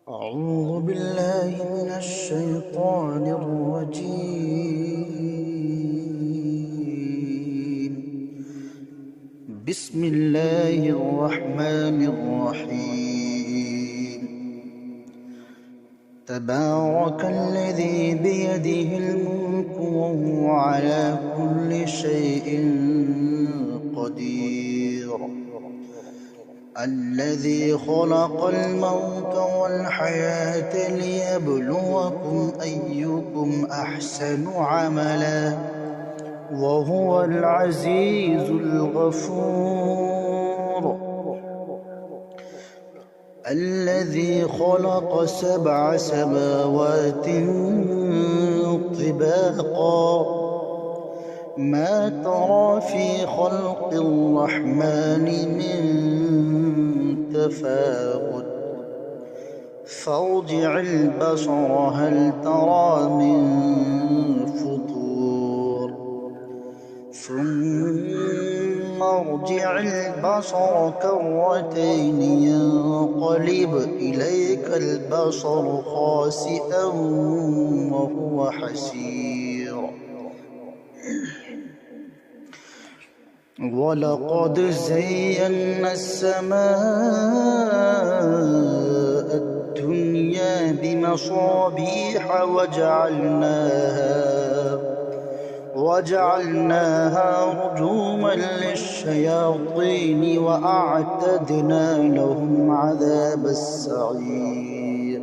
أعوذ بالله من الشيطان الرجيم. بسم الله الرحمن الرحيم. تبارك الذي بيده الملك وهو على كل شيء قدير. الذي خلق الموت والحياة ليبلوكم أيكم أحسن عملا وهو العزيز الغفور. الذي خلق 7 سماوات طباقا ما ترى في خلق الرحمن من تفاوت فارجع البصر هل ترى من فطور ثم ارجع البصر كرتين ينقلب إليك البصر خاسئا وهو حسير. ولقد زينا السماء الدنيا بمصابيح وجعلناها رجوما للشياطين وأعتدنا لهم عذاب السعير.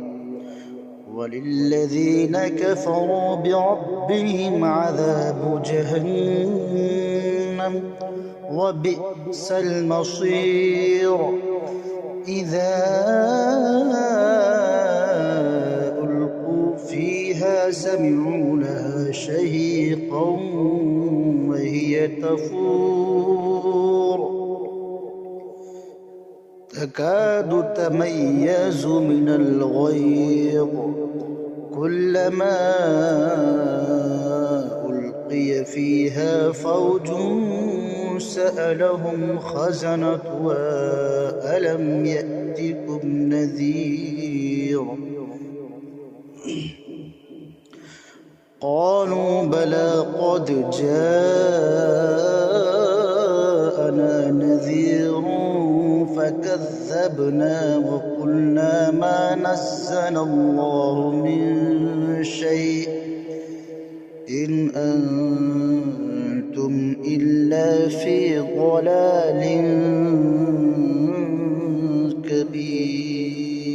وللذين كفروا بربهم عذاب جهنم وبئس المصير. إذا ألقوا فيها سمعوا لها شهيقا وهي تفور تكاد تميز من الغيظ كلما ألقي فيها فوج سألهم خزنتها ألم يأتكم نذير قالوا بلى قد جاءنا نذير فكذبنا وقلنا ما نزل الله من شيء إن أنتم إلا في ضلال كبير.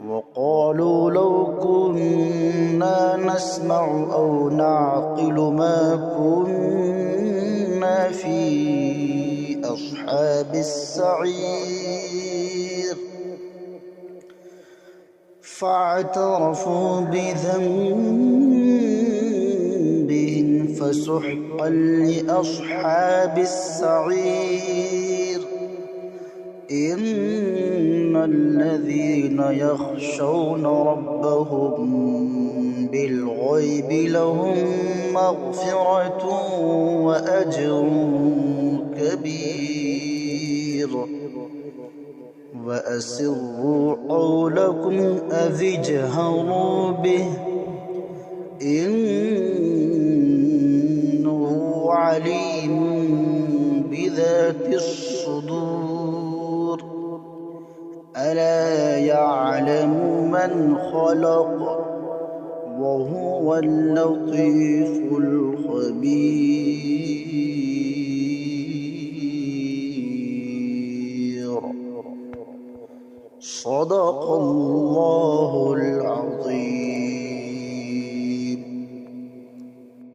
وقالوا لو كنا نسمع أو نعقل ما كنا في أصحاب السعير. فاعترفوا بذنبهم فسحقا لأصحاب السعير. إن الذين يخشون ربهم بالغيب لهم مغفرة وأجر كبير. وأسروا قولكم أو اجهروا به إنه عليم بذات الصدور. ألا يعلم من خلق وهو اللطيف الخبير. صدق الله العظيم.